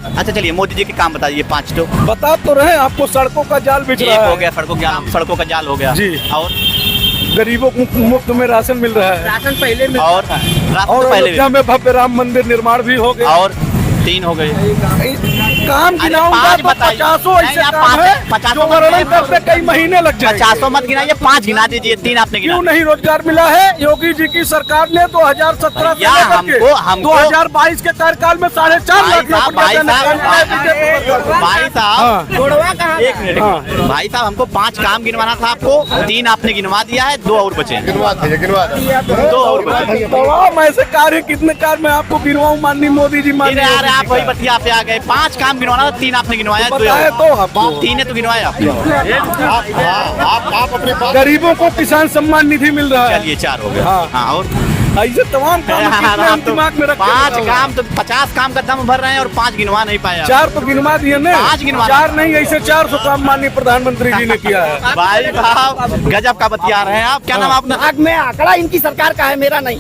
अच्छा चलिए मोदी जी के काम बताइए 5 तो। बता तो रहे आपको, सड़कों का जाल बिछ एक रहा हो है गया सड़कों का जाल हो गया जी। और गरीबों को मुफ्त में राशन मिल रहा है राशन पहले में और रास्ते और तो पहले अयोध्या में भव्य राम मंदिर निर्माण भी हो गया। और 3 हो गए। काम गिनाऊंगा पाँच तो बताइए। 50 नहीं, ऐसे आप काम पाँच- है 50 जो मत वर्णन गिनाइए। करते कई महीने लग जाएंगे। 50 मत गिनाइए, 5 गिना दीजिए, 3 आपने गिना। क्यों नहीं रोजगार मिला है? योगी जी की सरकार ने 2017 से भैया, लेकर के हमको 2022 के कार्यकाल में 4.5 लाख भाई साहब जोड़वा कहाँ एक मिनट भाई साहब, हमको 5 काम गिनवाना था आपको, 3 आपने गिनवा दिया है, 2 और बचे हैं। 2 और बचे। तमाम ऐसे कार्य कितने कार्य मैं आपको गिनवाऊं? माननीय मोदी जी, माननीय यार योगी जी आप वही का। बतिया पे आ गए। 5 काम गिनवाना था, 3 आपने गिनवाया, 2 बताया तो आपको। 3 ने तो गिनवाया आपने। आप अपने गरीबों को किसान सम्मान निधि मिल रहा है। चलिए 4 हो गया। हाँ। हाँ और ऐसे तमाम काम कितने हम दिमाग में रखते 5 हैं? काम तो 50 काम का दम भर रहे हैं और 5 गिनवा नहीं पाया। 4 तो गिनवा दिए ने। 5 गिनवा 4 नहीं, ऐसे 400 काम माननीय प्रधानमंत्री जी ने किया है। भाई साहब गजब का बतिया रहे हैं आप। क्या नाम आपने? आग में आंकड़ा इनकी सरकार का है, मेरा नहीं।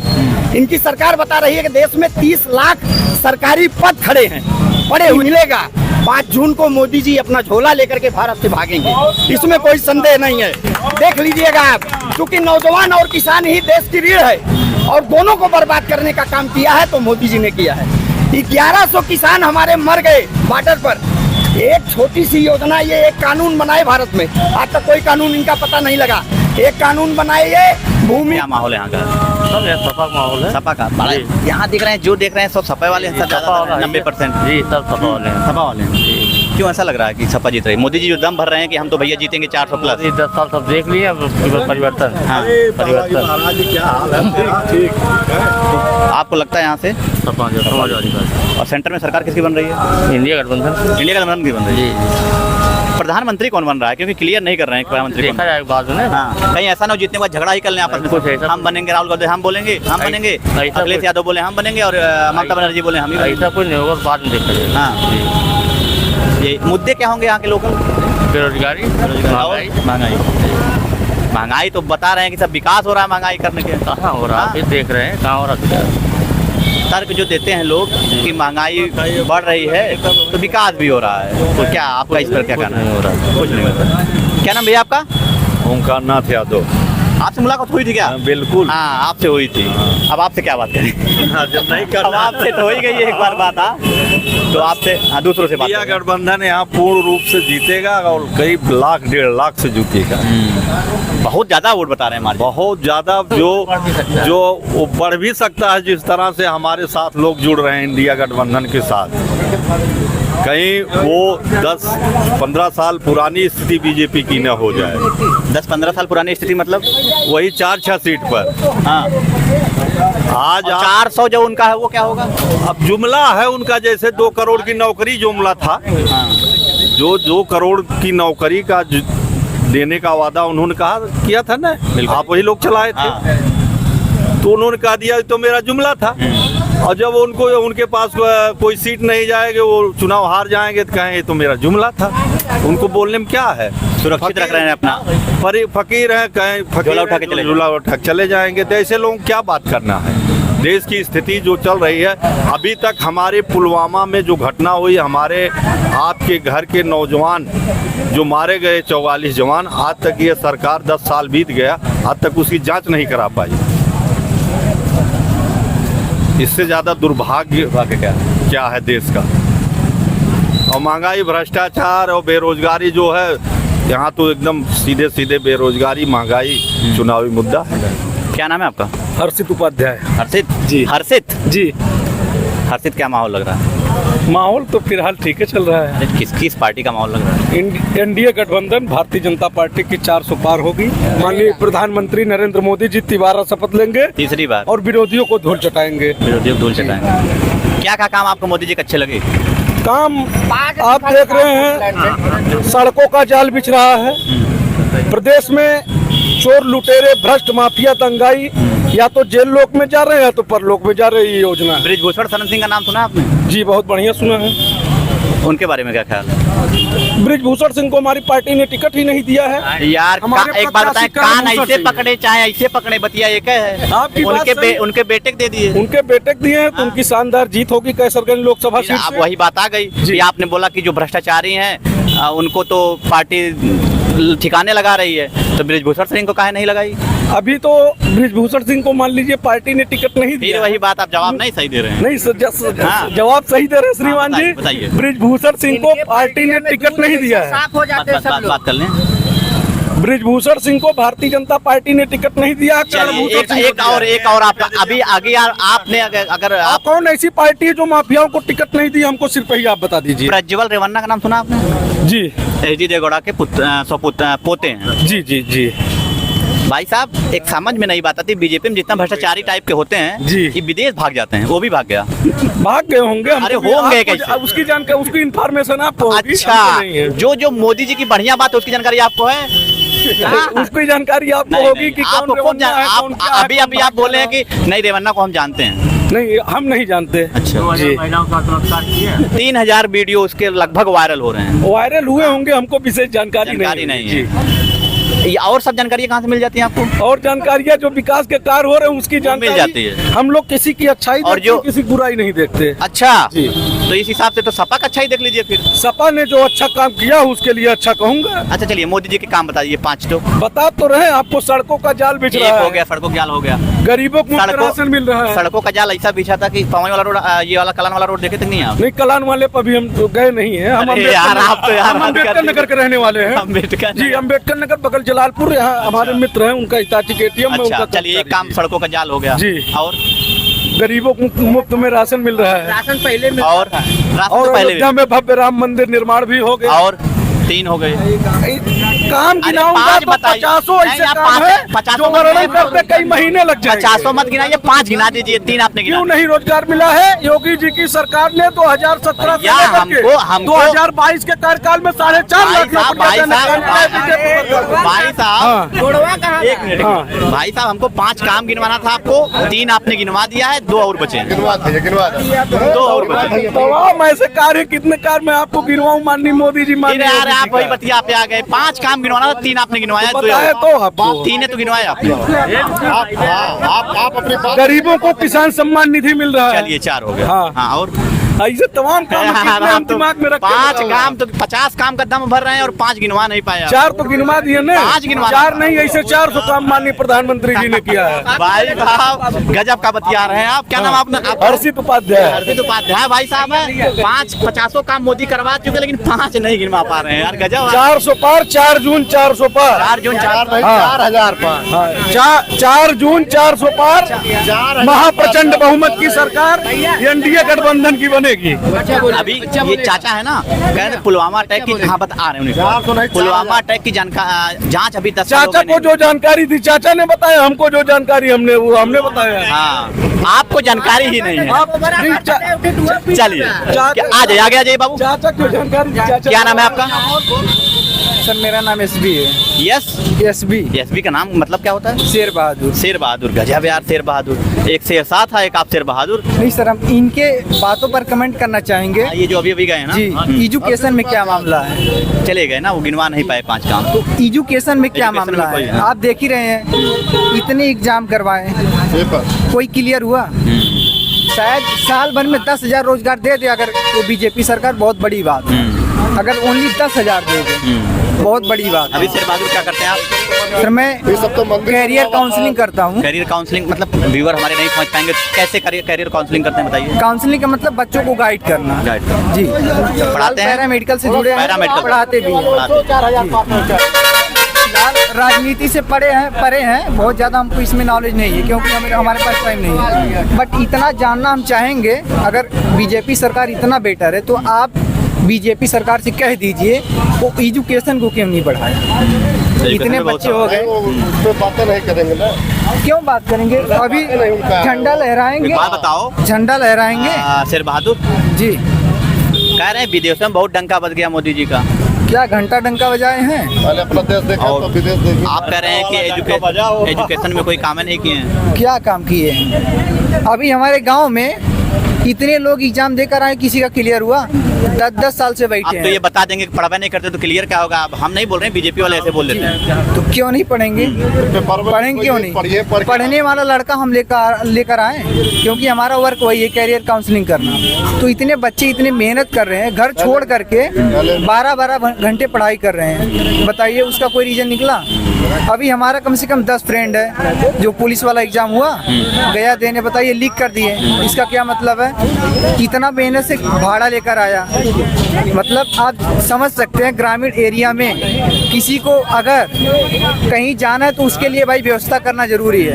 इनकी सरकार बता रही है कि देश में 30 लाख सरकारी पद खड़े हैं, पड़े हुए मिलेगा। 5 जून को मोदी जी अपना झोला लेकर के भारत से भागेंगे, इसमें कोई संदेह नहीं है। देख लीजिएगा आप, क्योंकि नौजवान और किसान ही देश की रीढ़ है और दोनों को बर्बाद करने का काम किया है तो मोदी जी ने किया है। 1100 किसान हमारे मर गए बॉर्डर पर। एक छोटी सी योजना, ये एक कानून बनाए भारत में, आज तक कोई कानून इनका पता नहीं लगा। एक कानून बनाए ये भूमि। क्या माहौल है यहाँ का? सब यहाँ सपा का माहौल है। सपा का बड़ा जी। यहाँ दिख रहे हैं, जो देख रहे हैं सब सपा वाले हैं, सब सपा वाला है। 90%। जी सब सपा वाले हैं। सपा वाले हैं। क्यों ऐसा लग रहा है कि सपा जीत रही है? मोदी जी जो दम भर रहे हैं कि हम तो भैया जीतेंगे 400 प्लस। अभी 10 साल सब देख लिए, अब उसके बाद परिवर्तन। हाँ। परिवर्तन आपको लगता है यहाँ से? सपा जो समाजवादी पार्टी, और सेंटर में सरकार किसकी बन रही है? इंडिया गठबंधन। इंडिया का गठबंधन की बन रही है। जी प्रधानमंत्री कौन बन रहा है? क्योंकि क्लियर नहीं कर रहे हैं प्रधानमंत्री कौन। देखा जाएगा बाद में। हाँ, कहीं ऐसा ना हो जीतने के बाद झगड़ा ही कर लें आपस कुछ में। ऐसा- हम बनेंगे, राहुल गांधी हम बोलेंगे हम बनेंगे, ऐसा अखिलेश कुछ- यादव बोले हम बनेंगे और ममता बनर्जी बोले हम ही बनेंगे। ऐसा कुछ नहीं होगा, बाद में देखा जाएगा। हाँ। ये मुद्दे क्या होंगे यहाँ के लोकल? बेरोजगारी, महंगाई। महंगाई। महंगाई तो बता रहे हैं कि सब विकास हो रहा है महंगाई करने के। कहाँ हो रहा है? फिर देख रहे हैं कहाँ हो रहा है। तर्क जो देते हैं लोग कि महंगाई बढ़ रही है तो विकास भी हो रहा है, तो क्या आपका इस पर क्या कहना है? नहीं हो रहा है। कुछ नहीं होता। क्या नाम भैया आपका? ओंकार नाथ यादव। आपसे मुलाकात हुई थी क्या? बिल्कुल। हाँ आपसे हुई थी। अब आपसे क्या बात करें? जब नहीं अब आपसे तो हो ही गई है एक बार बात। हाँ तो आपसे हाँ दूसरों से बात इंडिया करें। गठबंधन यहाँ पूर्ण रूप से जीतेगा और करीब 1,00,000-1,50,000 से जीतेगा। बहुत ज्यादा वोट बता रहे हैं हमारे। बहुत ज्यादा, जो वो बढ़ भी सकता है। जिस तरह से हमारे साथ लोग जुड़ रहे हैं इंडिया गठबंधन के साथ, कहीं वो 10-15 साल पुरानी स्थिति बीजेपी की न हो जाए। 10-15 साल पुरानी स्थिति मतलब? वही 4-6 सीट पर हाँ। आज 400 जो उनका है वो क्या होगा? अब जुमला है उनका, जैसे 2 करोड़ की नौकरी जुमला था। हाँ। जो 2 करोड़ की नौकरी का देने का वादा उन्होंने कहा किया था ना, बिल्कुल। आप वही लोग चलाए थे। हाँ। तो उन्होंने कहा दिया तो मेरा जुमला था। और जब उनको उनके पास कोई सीट नहीं जाएगी, वो चुनाव हार जाएंगे, तो कहें ये तो मेरा जुमला था। उनको बोलने में क्या है? सुरक्षित रख रहे हैं अपना। फकीर हैं, कहें झोला उठा के चले जाएंगे। झोला उठा के चले जाएंगे। तो ऐसे लोगों को क्या बात करना है? देश की स्थिति जो चल रही है, अभी तक हमारे पुलवामा में जो घटना हुई, हमारे आपके घर के नौजवान जो मारे गए 44 जवान, आज तक ये सरकार 10 साल बीत गया, आज तक उसकी जांच नहीं करा पाई। इससे ज़्यादा दुर्भाग्य क्या है देश का? और महंगाई, भ्रष्टाचार और बेरोजगारी जो है यहाँ, तो एकदम सीधे सीधे बेरोजगारी, महंगाई चुनावी मुद्दा है। क्या नाम है आपका? हर्षित उपाध्याय हर्षित जी। हर्षित जी। हर्षित क्या माहौल लग रहा है? माहौल तो फिलहाल ठीक है चल रहा है। किस पार्टी का माहौल लग रहा है? एनडीए गठबंधन भारतीय जनता पार्टी की 400 पार होगी। माननीय प्रधानमंत्री नरेंद्र मोदी जी तिबारा शपथ लेंगे तीसरी बार और विरोधियों को धूल चटाएंगे। विरोधियों को धूल चटाएंगे। क्या काम आपको मोदी जी के अच्छे लगे? काम आप देख रहे हैं, सड़कों का जाल बिछ रहा है। प्रदेश में चोर, लुटेरे, भ्रष्ट, माफिया, दंगाई या तो जेल लोक में जा रहे हैं या तो परलोक में जा रहे हैं। ये योजना है। ब्रिजभूषण शरण सिंह का नाम सुना आपने? जी बहुत बढ़िया सुना है। उनके बारे में क्या ख्याल है? ब्रिजभूषण सिंह को हमारी पार्टी ने टिकट ही नहीं दिया है। यार हमारे एक बात बताएं, प्रत्याशी कान भूषण ऐसे सिंह। पकड़े चाहे ऐसे पकड़े, बतिया एक है। आपकी बात सही है। उनके बेटे को दे दिए। उनके बेटे को दिए हैं तो उनकी शानदार जीत होगी कैसरगंज लोकसभा सीट अब से। वही बात आ गई कि आपने बोला कि जो भ्रष्टाचारी हैं उनको तो पार्टी ठिकाने लगा रही है, तो ब्रिजभूषण सिंह को काहे नहीं लगाई? अभी तो ब्रिजभूषण सिंह को मान लीजिए पार्टी ने टिकट नहीं फिर दिया। वही बात, आप जवाब नहीं सही दे रहे हैं। नहीं हाँ। जवाब सही दे रहे हैं श्रीमान हाँ, जी। बताइए। ब्रिजभूषण सिंह को पार्टी ने टिकट नहीं दिया है। साफ हो जाते हैं सब लोग। बात कर लें। ब्रिजभूषण सिंह को भारतीय जनता पार्टी ने टिकट नहीं दिया है। चलिए एक और आपका अभी आगे यार आपने अगर आप आप कौन ऐसी पार्टी है जो माफियाओं को टिकट नहीं दी, हमको सिर्फ ही आप बता दीजिए। प्रज्वल रेवन्ना का नाम सुना आपने? जी एच.डी. देवगौड़ा के पोते हैं। जी जी जी। भाई साहब एक समझ में नहीं बात आती, बीजेपी में जितना भ्रष्टाचारी टाइप के होते हैं जी। ये विदेश भाग जाते हैं, वो भी भाग गया। भाग गए होंगे। अरे होंगे कैसे? उसकी जानकारी, उसकी इन्फॉर्मेशन आपको होगी, अच्छा, हमको नहीं है। जो मोदी जी की बढ़िया बात है उसकी जानकारी आपको है? उसकी जानकारी आपको नहीं, होगी नहीं, कि आपको कौन खूब रेवन्ना है, कौन क्या है, अभी कौन अभी आप बोले हैं कि नहीं रेवन्ना को हम जानते हैं। नहीं, हम नहीं जानते। अच्छा जी। महिलाओं का बलात्कार किया। 3000 वीडियो उसके लगभग वायरल हो रहे हैं। वायरल हुए होंगे, हमको विशेष जानकारी नहीं जी। है। ये और सब जानकारी कहाँ से मिल जाती है आपको? और जानकारियाँ जो विकास के कार्य हो रहे हैं उसकी जानकारी मिल जाती है। हम लोग किसी की अच्छाई और देखते हैं, जो- किसी की बुराई नहीं देखते। अच्छा जी। तो इस हिसाब से तो सपा का अच्छा ही देख लीजिए फिर। सपा ने जो अच्छा काम किया उसके लिए अच्छा कहूंगा। अच्छा चलिए मोदी जी के काम बताइए 5 तो। बता तो रहे हैं आपको, सड़कों का जाल बिछ एक रहा हो है, गया, सड़कों का जाल हो गया। गरीबों को मुफ्त राशन मिल रहा है। सड़कों का जाल ऐसा बिछा था कि पवन वाला रोड, ये वाला कलान वाला रोड देखे थे नहीं आप? नहीं, कलान वाले पर भी हम तो गए नहीं है। हम अरे यार, आप तो यार हम हद अम्बेडकर कर दी। नगर के रहने वाले हैं। अम्बेडकर जी, अम्बेडकर नगर बगल जलालपुर। यहाँ हमारे मित्र हैं, उनका हिताची के ATM में अच्छा उनका चलिए एक काम, सड़कों का जाल हो गया जी। और गरीबों को मुफ्त में राशन मिल रहा है। राशन पहले में और रास्ते और तो पहले अयोध्या में भव्य राम मंदिर निर्माण भी हो भी। गया। और 3 हो गए। काम अरे गिनाऊंगा पाँच तो बताइए। 50 नहीं, ऐसे आप काम है 50 जो वर्णन करते कई महीने लग जाएंगे। 50 मत गिनाइए, 5 गिना दीजिए, 3 आपने गिना क्यों दिए। नहीं रोजगार मिला है? योगी जी की सरकार ने 2017 से भैया, लेकर के हमको 2022 के कार्यकाल में 4.5 लाख नौकरियां भाई देने का काम किया है बीजेपी सरकार। भाई साहब हाँ। जोड़वा कहाँ एक मिनट। हाँ। भाई साहब हमको 5 काम गिनवाना था आपको, 3 आपने गिनवा दिया है, 2 और बचे हैं। 2 और बचे हैं। तमाम ऐसे कार्य, कितने कार्य मैं आपको गिनवाऊं माननीय मोदी जी, फिर माननीय यार योगी जी आप वही का। बतिया पे आ गए। 5 काम गिनवाना था, 3 आपने गिनवाया, तो 2 बताए और। तो आपको। 3 ने तो गिनवाया आपने। आप अपनी बात गरीबों को किसान सम्मान निधि मिल रहा है। चलिए 4 हो गया। हाँ। हाँ और ऐसे तमाम काम कितने हम दिमाग में रखते 5 हैं। काम तो 50 काम का दम भर रहे हैं और 5 गिनवा नहीं पाया। 4 तो गिनवा दिए ना। 5 गिनवा। 4 नहीं, ऐसे 400 काम माननीय प्रधानमंत्री जी ने किया है। भाई साहब गजब का बतिया रहे हैं आप। क्या नाम आपने? हर्षित उपाध्याय। हर्षित उपाध्याय भाई साहब है। 50 काम मोदी करवा चुके, लेकिन 5 नहीं गिनवा पा रहे हैं यार। गजब। 400 पार, 4 जून 400 पार। 4 जून 4 4000 पार। 4 जून 400 पार। महाप्रचंड बहुमत की सरकार एनडीए गठबंधन की बनेगी। अभी ये चाचा है ना, कह रहे पुलवामा अटैक की, हाँ बता आ रहे हैं उन्हें। पुलवामा अटैक की जांच अभी 10 साल हो चाचा गए को नहीं। जो जानकारी थी चाचा ने बताया, हमको जो जानकारी हमने वो हमने बताया। हाँ आपको जानकारी ही नहीं है। आप नहीं, चलिए आ जाइए बाबू। चाचा की जानकारी थी, चाचा। क्या नाम है आपका? सर मेरा नाम SB है। यस SB एसबी का नाम मतलब क्या होता है? शेर बहादुर। शेर बहादुर। गजब यार, शेर बहादुर। एक शेर साथ था, एक आप शेर बहादुर। नहीं सर, हम इनके बातों पर कमेंट करना चाहेंगे। ये जो अभी गए हैं ना, जी, एजुकेशन में क्या मामला है? चले गए ना, वो गिनवा नहीं पाए 5 काम। तो एजुकेशन में क्या एजुकेशन मामला में कोई है? है। आप देख ही रहे हैं, इतने एग्जाम करवाए, कोई क्लियर हुआ? शायद साल भर में 10,000 रोजगार दे दे अगर तो बीजेपी सरकार, बहुत बड़ी बात है। अगर ओनली 10,000 दे दे, बहुत बड़ी बात है। अभी शेर बहादुर क्या करते हैं आप? सर मैं कैरियर काउंसलिंग करता हूँ। करियर काउंसलिंग मतलब व्यूअर हमारे नहीं समझ पाएंगे, कैसे करियर काउंसलिंग करते हैं बताइए। काउंसलिंग का मतलब बच्चों को गाइड करना। गाइड जी, पढ़ाते हैं? पैरामेडिकल से जुड़े हैं, पैरामेडिकल पढ़ाते भी हैं। राजनीति से परे हैं, बहुत ज़्यादा हमको इसमें नॉलेज नहीं है क्योंकि हमारे पास टाइम नहीं है। बट इतना जानना हम चाहेंगे, अगर बीजेपी सरकार इतना बेटर है तो आप बीजेपी सरकार से कह दीजिए वो एजुकेशन को क्यों नहीं बढ़ाया। इतने बच्चे हो गए, बातें नहीं करेंगे ना। क्यों बात करेंगे? अभी झंडा लहराएंगे, एक बात बताओ, झंडा लहराएंगे। शेर बहादुर जी, कह रहे हैं विदेशों में बहुत डंका बज गया मोदी जी का। क्या घंटा डंका बजाए हैं? पहले अपना देश देखा और तो विदेश देखिए। आप कह रहे हैं कि एजुकेशन में कोई काम नहीं किए हैं। क्या काम किए हैं? अभी हमारे गांव में इतने लोग एग्जाम देकर आए, किसी का क्लियर हुआ? 10 साल से आप बैठे तो ये हैं। बता देंगे कि पढ़ाई नहीं करते तो क्लियर क्या होगा। अब हम नहीं बोल रहे हैं, बीजेपी वाले ऐसे बोल देते हैं। तो क्यों नहीं पढ़ेंगे? पढ़ेंगे क्यों नहीं? पढ़ने वाला लड़का हम लेकर आए, क्योंकि हमारा वर्क वही है, कैरियर काउंसलिंग करना। तो इतने बच्चे इतने मेहनत कर रहे हैं, घर छोड़ करके 12-12 घंटे पढ़ाई कर रहे हैं, बताइए उसका कोई रीजन निकला? अभी हमारा कम से कम 10 फ्रेंड है जो पुलिस वाला एग्जाम हुआ गया देने, बताइए लीक कर दिए। इसका क्या मतलब है? इतना मेहनत से भाड़ा लेकर आया, मतलब आप समझ सकते हैं ग्रामीण एरिया में किसी को अगर कहीं जाना है तो उसके लिए भाई व्यवस्था करना जरूरी है।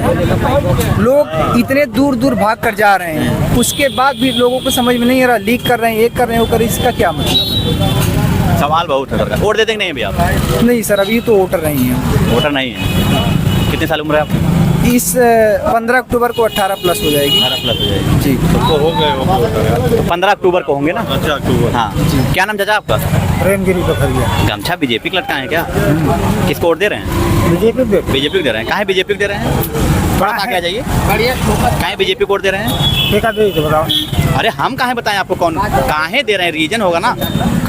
लोग इतने दूर दूर भाग कर जा रहे हैं, उसके बाद भी लोगों को समझ में नहीं आ रहा, लीक कर रहे हैं, ये कर रहे हैं, वो कर रहे हैं, इसका क्या मतलब? सवाल बहुत है सरकार। वोट देते कि नहीं अभी आप? नहीं सर, अभी तो वोटर नहीं है। वोटर नहीं है। कितने साल उम्र है आपकी? इस 15 अक्टूबर को 18 प्लस हो जाएगी। 18 प्लस हो जाएगी जी। तो हो गए वो वोटर। तो 15 अक्टूबर को होंगे ना? अच्छा अक्टूबर। हाँ। क्या नाम चाचा आपका? प्रेमगिरी पथरिया। गमछा बीजेपी का लटका है क्या? किसको वोट दे रहे हैं? बीजेपी बीजेपी को दे रहे हैं। कहाँ बीजेपी को दे रहे हैं? थोड़ा आगे आ जाइए। कहाँ बीजेपी को वोट दे रहे हैं? बताओ। अरे हम कहाँ बताएं आपको कौन कहाँ दे रहे हैं? रीजन होगा ना।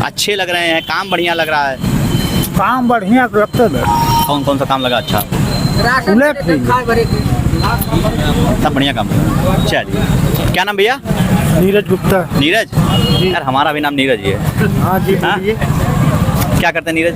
अच्छे लग रहे हैं, काम बढ़िया लग रहा है। काम बढ़िया लगता है। कौन कौन सा काम लगा अच्छा? सब बढ़िया काम। चलिए, क्या नाम भैया? नीरज गुप्ता। नीरज? यार हमारा भी नाम नीरज ही है। हाँ जी हाँ? बोलिए। क्या करते हैं नीरज?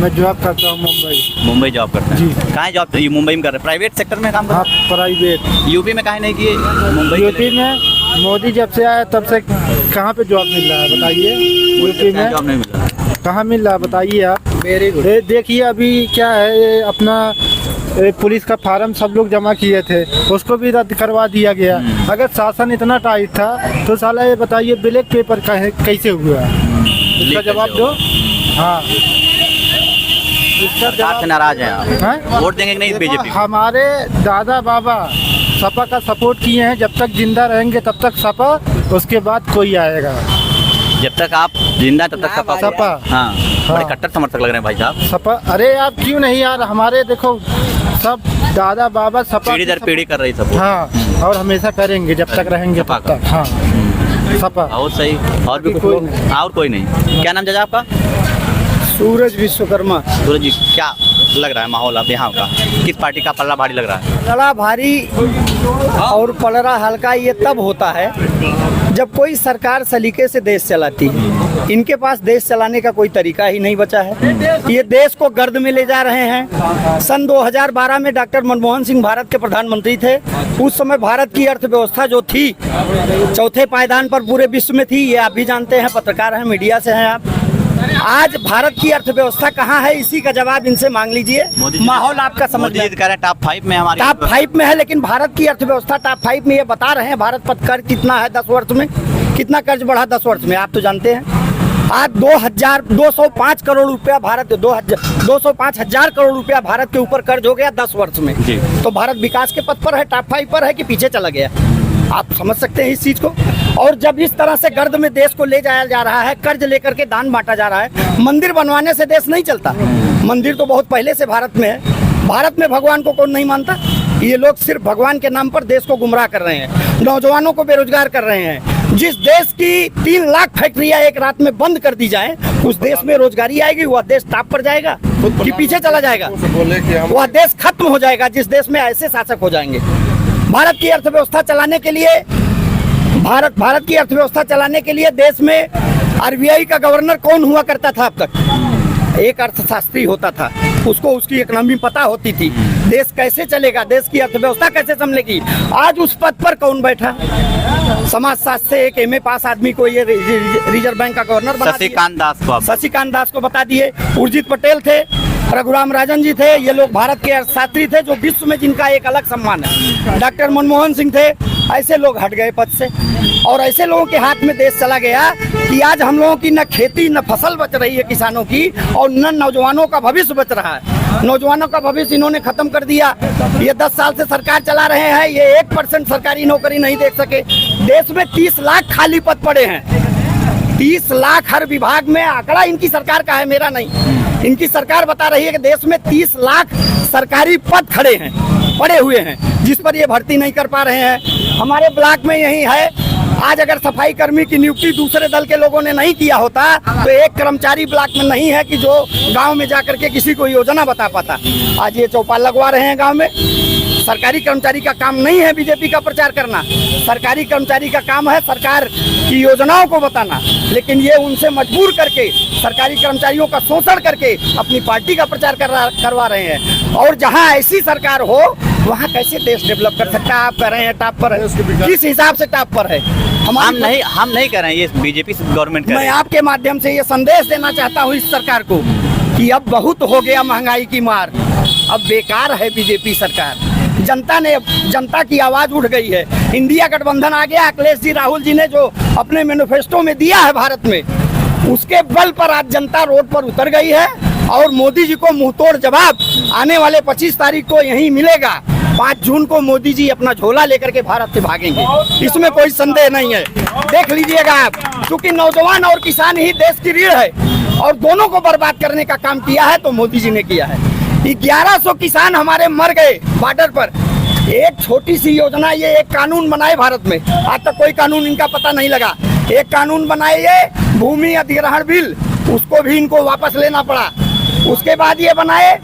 मैं जॉब करता हूँ मुंबई। मुंबई जॉब करते हैं। जी। कहाँ है जॉब? ये मुंबई में कर रहे हैं? प्राइवेट सेक्टर में काम कर हाँ रहे प्राइवेट। हैं? यूपी में काहे नहीं किए? मुंबई यूपी में मोदी जब से आया तब से कहाँ पे जॉब मिल रहा है बताइए? यूपी में जॉब नहीं मिला। कहाँ मिल रहा है बताइए आप? Very good. देखिए अभी क्या है, ये अपना पुलिस का फार्म सब लोग जमा किए थे, उसको भी रद्द करवा दिया गया। अगर शासन इतना टाइट था तो साला ये बताइए ब्लैक पेपर कैसे हुआ? इसका जवाब दो। हाँ, इसका सरकार से नाराज हैं आप? हैं? वोट देंगे कि नहीं बीजेपी? हमारे दादा बाबा सपा का सपोर्ट किए हैं, जब तक जिंदा रहेंगे तब तक सपा, उसके बाद कोई आएगा। जब तक आप जिंदा तब तक सपा। सपा। हाँ, बड़े हाँ। कट्टर समर्थक लग रहे हैं भाई साहब। सपा। अरे आप क्यों नहीं यार, हमारे देखो सब दादा बाबा सपा पीढ़ी दर पीढ़ी कर रही सब। हाँ, और हमेशा करेंगे जब तक रहेंगे सपा तब तक। हाँ सपा। बहुत सही। और भी कुछ कोई लोग? और कोई नहीं। क्या नाम चाचा आपका? सूरज विश्वकर्मा। सूरज जी, क्या लग रहा है माहौल अब यहाँ का? किस पार्टी का पल्ला भारी लग रहा है? पलड़ा भारी और पलड़ा हल्का ये तब होता है जब कोई सरकार सलीके से देश चलाती है। इनके पास देश चलाने का कोई तरीका ही नहीं बचा है। ये देश को गर्द में ले जा रहे हैं। सन 2012 में डॉक्टर मनमोहन सिंह भारत के प्रधानमंत्री थे। उस समय भारत की अर्थव्यवस्था जो थी चौथे पायदान पर पूरे विश्व में थी। ये आप भी जानते हैं, पत्रकार हैं, मीडिया से हैं आप। आज भारत की अर्थव्यवस्था कहाँ है, इसी का जवाब इनसे मांग लीजिए। माहौल आपका समझ मोदी जी में कह रहे हैं टॉप 5 में हमारी। टॉप 5 में है, लेकिन भारत की अर्थव्यवस्था टॉप 5 में ये बता रहे हैं। भारत पर कर्ज कितना है 10 वर्ष में, कितना कर्ज बढ़ा 10 वर्ष में, आप तो जानते हैं। आज 205 करोड़ रुपया भारत 205 हजार करोड़ रुपया भारत के ऊपर कर्ज हो गया 10 वर्ष में। जी। तो भारत विकास के पथ पर है, टॉप 5 पर है कि पीछे चला गया? आप समझ सकते हैं इस चीज को। और जब इस तरह से गर्द में देश को ले जाया जा रहा है, कर्ज लेकर के दान बांटा जा रहा है। मंदिर बनवाने से देश नहीं चलता। मंदिर तो बहुत पहले से भारत में है। भारत में भगवान को कौन नहीं मानता? ये लोग सिर्फ भगवान के नाम पर देश को गुमराह कर रहे हैं, नौजवानों को बेरोजगार कर रहे हैं। जिस देश की 3 लाख फैक्ट्रियां एक रात में बंद कर दी जाए, उस देश में रोजगारी आएगी? वह देश टॉप पर जाएगा कि पीछे चला जाएगा? वह देश खत्म हो जाएगा जिस देश में ऐसे शासक हो जाएंगे। भारत की अर्थव्यवस्था चलाने के लिए भारत की अर्थव्यवस्था चलाने के लिए देश में आरबीआई का गवर्नर कौन हुआ करता था अब तक? एक अर्थशास्त्री होता था, उसको उसकी इकोनॉमी पता होती थी। देश कैसे चलेगा, देश की अर्थव्यवस्था कैसे संभलेगी। आज उस पद पर कौन बैठा? समाजशास्त्र से एक एमए पास आदमी को ये रिजर्व बैंक का गवर्नर बना दिया। शशिकांत दास को शशिकांत दास को बता दिए। उर्जित पटेल थे, रघुराम राजन जी थे, ये लोग भारत के अर्थशास्त्री थे जो विश्व में जिनका एक अलग सम्मान है। डॉक्टर मनमोहन सिंह थे। ऐसे लोग हट गए पद से और ऐसे लोगों के हाथ में देश चला गया कि आज हम लोगों की न खेती न फसल बच रही है किसानों की, और न नौजवानों का भविष्य बच रहा है। नौजवानों का भविष्य इन्होंने खत्म कर दिया। ये 10 साल से सरकार चला रहे हैं, ये 1% सरकारी नौकरी नहीं दे सके। देश में 30 लाख खाली पद पड़े हैं। 30 लाख हर विभाग में। आंकड़ा इनकी सरकार का है, मेरा नहीं। इनकी सरकार बता रही है कि देश में 30 लाख सरकारी पद खड़े हैं, पड़े हुए हैं, जिस पर ये भर्ती नहीं कर पा रहे हैं। हमारे ब्लॉक में यही है आज अगर सफाई कर्मी की नियुक्ति दूसरे दल के लोगों ने नहीं किया होता तो एक कर्मचारी ब्लॉक में नहीं है कि जो गांव में जाकर के किसी को योजना बता पाता। आज ये चौपाल लगवा रहे हैं गांव में। सरकारी कर्मचारी का काम नहीं है बीजेपी का प्रचार करना, सरकारी कर्मचारी का काम है सरकार की योजनाओं को बताना, लेकिन ये उनसे मजबूर करके सरकारी कर्मचारियों का शोषण करके अपनी पार्टी का प्रचार करवा रहे हैं। और जहां ऐसी सरकार हो वहां कैसे देश डेवलप कर सकता है? आप कह रहे हैं टॉप पर है, किस हिसाब से टॉप पर है? हम नहीं कर रहे हैं, ये बीजेपी गवर्नमेंट। मैं आपके माध्यम से ये संदेश देना चाहता हूँ इस सरकार को कि अब बहुत हो गया महंगाई की मार, अब बेकार है बीजेपी सरकार। जनता की आवाज उठ गई है, इंडिया गठबंधन आ गया। अखिलेश जी, राहुल जी ने जो अपने मैनिफेस्टो में दिया है भारत में, उसके बल पर आज जनता रोड पर उतर गई है और मोदी जी को मुंहतोड़ जवाब आने वाले 25 तारीख को यहीं मिलेगा। 5 जून को मोदी जी अपना झोला लेकर के भारत से भागेंगे, इसमें कोई संदेह नहीं है। देख लीजिएगा आप, क्योंकि नौजवान और किसान ही देश की रीढ़ है और दोनों को बर्बाद करने का काम किया है तो मोदी जी ने किया है। 1100 किसान हमारे मर गए बॉर्डर पर। एक छोटी सी योजना, ये एक कानून बनाए भारत में, आज तक कोई कानून इनका पता नहीं लगा। एक कानून बनाए ये भूमि अधिग्रहण बिल, उसको भी इनको वापस लेना पड़ा। उसके बाद ये बनाए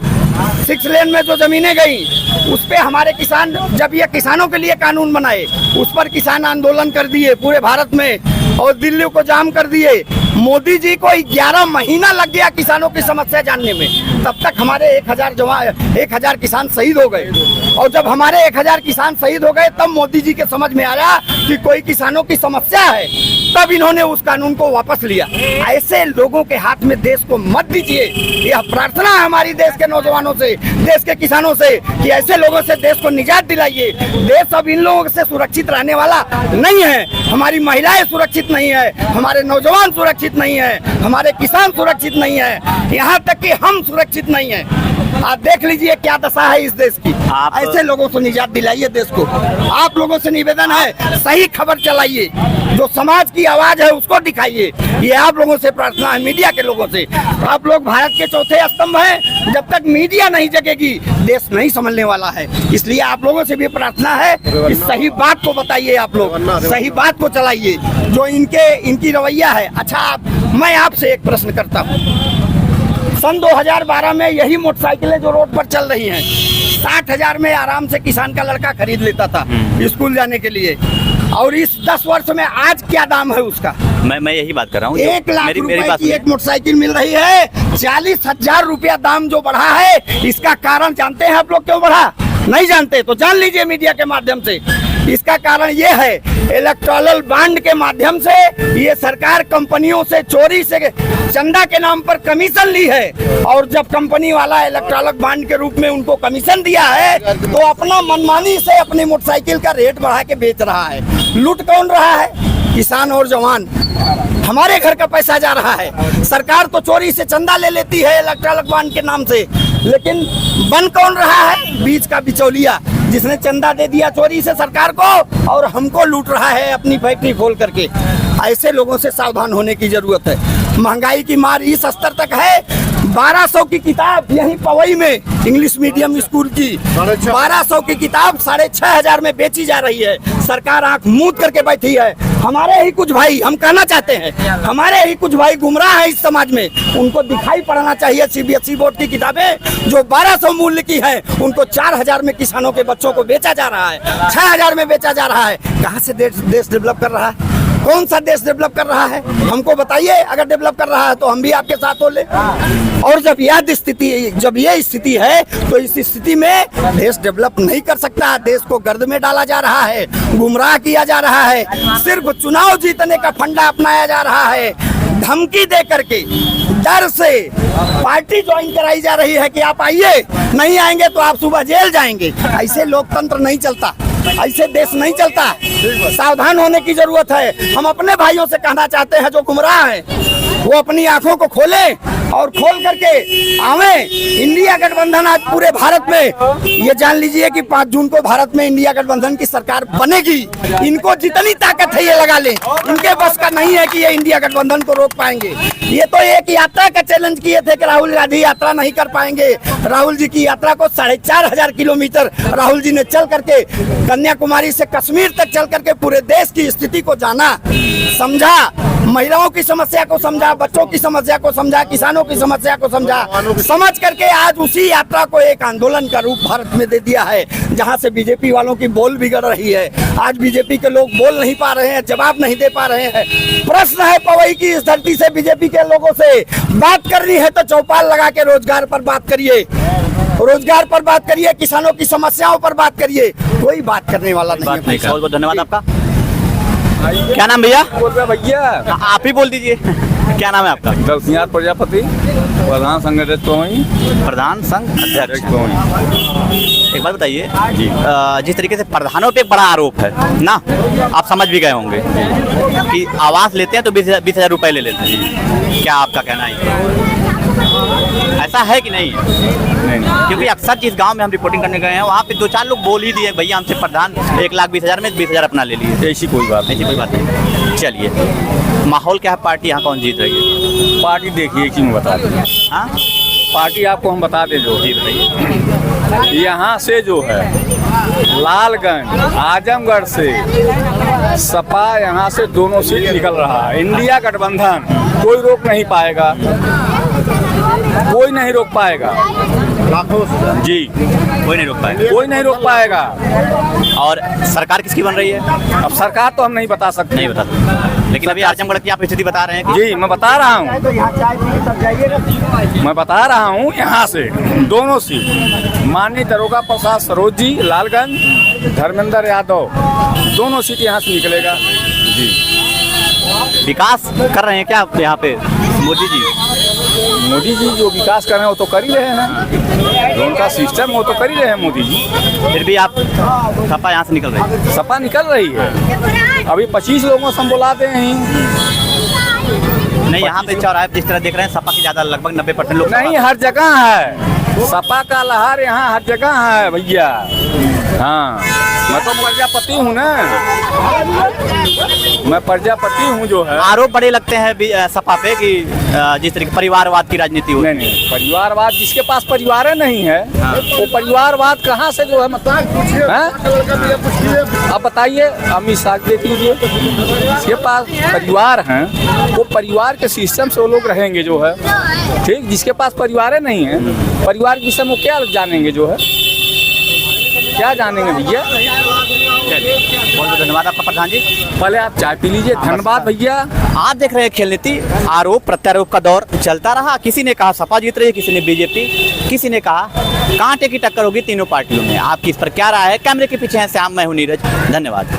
6 लेन में जो जमीनें गई उस पे हमारे किसान, जब ये किसानों के लिए कानून बनाए उस पर किसान आंदोलन कर दिए पूरे भारत में और दिल्ली को जाम कर दिए। मोदी जी को 11 महीना लग गया किसानों की समस्या जानने में, तब तक हमारे 1000 किसान शहीद हो गए। और जब हमारे 1000 किसान शहीद हो गए तब मोदी जी के समझ में आया कि कोई किसानों की समस्या है, तब इन्होंने उस कानून को वापस लिया। ऐसे लोगों के हाथ में देश को मत दीजिए, यह प्रार्थना है हमारी देश के नौजवानों से, देश के किसानों से, कि ऐसे लोगों से देश को निजात दिलाइए। देश अब इन लोगों से सुरक्षित रहने वाला नहीं है। हमारी महिलाएं सुरक्षित नहीं है, हमारे नौजवान सुरक्षित नहीं है, हमारे किसान सुरक्षित नहीं है, यहाँ तक कि हम सुरक्षित नहीं है। आप देख लीजिए क्या दशा है इस देश की। ऐसे लोगों को निजात दिलाइए देश को। आप लोगों से निवेदन है, सही खबर चलाइए, जो समाज की आवाज है उसको दिखाइए। ये आप लोगों से प्रार्थना है, मीडिया के लोगों से। आप लोग भारत के चौथे स्तंभ हैं, जब तक मीडिया नहीं जगेगी देश नहीं संभलने वाला है। इसलिए आप लोगों से भी प्रार्थना है कि सही बात को बताइए, आप लोग सही बात को चलाइए, जो इनकी रवैया है। अच्छा, मैं आपसे एक प्रश्न करता हूँ। सन 2012 में यही मोटरसाइकिलें जो रोड पर चल रही हैं 60,000 में आराम से किसान का लड़का खरीद लेता था स्कूल जाने के लिए, और इस 10 वर्ष में आज क्या दाम है उसका? मैं यही बात कर रहा हूँ। 1 लाख रुपए की एक मोटरसाइकिल मिल रही है, 40,000 रुपया दाम जो बढ़ा है, इसका कारण जानते हैं आप लोग क्यों बढ़ा? नहीं जानते तो जान लीजिए मीडिया के माध्यम से। इसका कारण ये है, इलेक्टोरल बॉन्ड के माध्यम से ये सरकार कंपनियों से चोरी से चंदा के नाम पर कमीशन ली है, और जब कंपनी वाला इलेक्टोरल बॉन्ड के रूप में उनको कमीशन दिया है तो अपना मनमानी से अपनी मोटरसाइकिल का रेट बढ़ा के बेच रहा है। लूट कौन रहा है? किसान और जवान। हमारे घर का पैसा जा रहा है। सरकार तो चोरी से चंदा ले लेती है इलेक्टोरल बॉन्ड के नाम से, लेकिन बन कौन रहा है? बीच का बिचौलिया, जिसने चंदा दे दिया चोरी से सरकार को और हमको लूट रहा है अपनी फैक्ट्री खोल करके। ऐसे लोगों से सावधान होने की जरूरत है। महंगाई की मार इस स्तर तक है, 1200 की किताब यहीं पवई में इंग्लिश मीडियम स्कूल की 1200 की किताब 6,500 में बेची जा रही है। सरकार आंख मूंद करके बैठी है। हमारे ही कुछ भाई, हम कहना चाहते हैं, हमारे ही कुछ भाई गुमराह है इस समाज में, उनको दिखाई पड़ना चाहिए। CBSE बोर्ड की किताबें जो 1200 मूल्य की है, उनको 4,000 में किसानों के बच्चों को बेचा जा रहा है, 6,000 में बेचा जा रहा है। कहाँ से देश डेवलप कर रहा है? कौन सा देश डेवलप कर रहा है? हमको बताइए। अगर डेवलप कर रहा है तो हम भी आपके साथ हो ले। और जब ये स्थिति है तो इस स्थिति में देश डेवलप नहीं कर सकता। देश को गर्द में डाला जा रहा है, गुमराह किया जा रहा है, सिर्फ चुनाव जीतने का फंडा अपनाया जा रहा है। धमकी दे करके, डर से पार्टी ज्वाइन कराई जा रही है कि आप आइए, नहीं आएंगे तो आप सुबह जेल जाएंगे। ऐसे लोकतंत्र नहीं चलता, ऐसे देश नहीं चलता। सावधान होने की जरूरत है। हम अपने भाइयों से कहना चाहते हैं जो गुमराह हैं, वो अपनी आंखों को खोले और खोल करके आवे। इंडिया गठबंधन आज पूरे भारत में, ये जान लीजिए कि 5 जून को भारत में इंडिया गठबंधन की सरकार बनेगी। इनको जितनी ताकत है ये लगा ले, इनके बस का नहीं है कि ये इंडिया गठबंधन को रोक पाएंगे। ये तो एक यात्रा का चैलेंज किए थे कि राहुल गांधी यात्रा नहीं कर पाएंगे। राहुल जी की यात्रा को 4,500 किलोमीटर राहुल जी ने चल करके कन्याकुमारी से कश्मीर तक चल करके पूरे देश की स्थिति को जाना, समझा, महिलाओं की समस्या को समझा, बच्चों की समस्या को समझा, किसानों की समस्या को समझा, समझ करके आज उसी यात्रा को एक आंदोलन का रूप भारत में दे दिया है, जहां से बीजेपी वालों की बोल बिगड़ रही है। आज बीजेपी के लोग बोल नहीं पा रहे हैं, जवाब नहीं दे पा रहे हैं। प्रश्न है पवई की इस धरती से बीजेपी के लोगों से बात करनी है तो चौपाल लगा के रोजगार पर बात करिए, रोजगार पर बात करिए, किसानों की समस्याओं पर बात करिए। कोई बात करने वाला नहीं है। बहुत बहुत धन्यवाद आपका। क्या नाम भैया? भैया आप ही बोल दीजिए। क्या नाम है आपका? दलसिंहार प्रजापति, प्रधान संघ अध्यक्ष प्रधान संघ अध्यक्ष। जी। एक बात बताइए जी, जिस तरीके से प्रधानों पे एक बड़ा आरोप है ना, आप समझ भी गए होंगे कि आवास लेते हैं तो 20,000 रुपए ले लेते हैं। क्या आपका कहना है, ऐसा है कि नहीं? नहीं। क्योंकि अक्सर जिस गांव में हम रिपोर्टिंग करने गए हैं वहाँ पे 2-4 लोग बोल ही दिए, भैया हमसे प्रधान 1,20,000 में 20,000 अपना ले लिए। ऐसी कोई बात ऐसी कोई बात नहीं। चलिए, माहौल क्या है, पार्टी यहाँ कौन जीत रही है? पार्टी देखिए कि मैं बता दें। हाँ, पार्टी आपको हम बता दें जो जी बताइए। यहाँ से जो है लालगंज, आजमगढ़ से सपा यहाँ से दोनों सीट निकल रहा है। इंडिया गठबंधन कोई रोक नहीं पाएगा, कोई नहीं रोक पाएगा जी, कोई नहीं रोक पाएगा। कोई नहीं रोक पाएगा। और सरकार किसकी बन रही है? अब सरकार तो हम नहीं बता सकते। नहीं बता सकते। लेकिन अभी आजमगढ़ की आप स्थिति बता रहे हैं कि जी मैं बता रहा हूँ, मैं बता रहा हूँ यहाँ से दोनों सीट माननीय दरोगा प्रसाद सरोज जी लालगंज, धर्मेंद्र यादव, दोनों सीट यहाँ से निकलेगा जी। विकास कर रहे हैं क्या यहाँ पे मोदी जी? मोदी जी जो विकास कर रहे हैं वो तो कर ही रहे हैं ना, जो उनका सिस्टम वो तो कर ही रहे हैं मोदी जी। फिर भी आप सपा यहाँ से निकल रही है? सपा निकल रही है। अभी 25 लोगों से हम बुलाते हैं। नहीं, यहाँ पे चौराहे पे जिस तरह देख रहे हैं सपा की ज्यादा लगभग 90% लोग नहीं, हर जगह है सपा का लहर, यहाँ हर जगह है भैया। हाँ, मैं तो प्रजापति हूँ ना, मैं प्रजापति हूँ जो है। आरोप बड़े लगते हैं सपा पे कि जिस तरीके परिवारवाद की राजनीति हो। नहीं नहीं, परिवारवाद जिसके पास परिवार नहीं है वो परिवारवाद कहाँ से जो है मतलब हैं? अब बताइए, अमित शाह देख लीजिए, जिसके पास परिवार हैं वो परिवार के सिस्टम से वो लोग रहेंगे जो है, ठीक। जिसके पास परिवार नहीं है, परिवार के विषय में क्या जानेंगे जो है, क्या जानेंगे भैया। बहुत बहुत धन्यवाद आपका प्रधान जी। पहले आप चाय पी लीजिए। धन्यवाद भैया। आप देख रहे हैं खेल नीति, आरोप प्रत्यारोप का दौर चलता रहा। किसी ने कहा सपा जीत रही है, किसी ने बीजेपी, किसी ने कहा कांटे की टक्कर होगी तीनों पार्टियों में। आपकी इस पर क्या राय है? कैमरे के पीछे हैं श्याम, मैं हूं नीरज। धन्यवाद।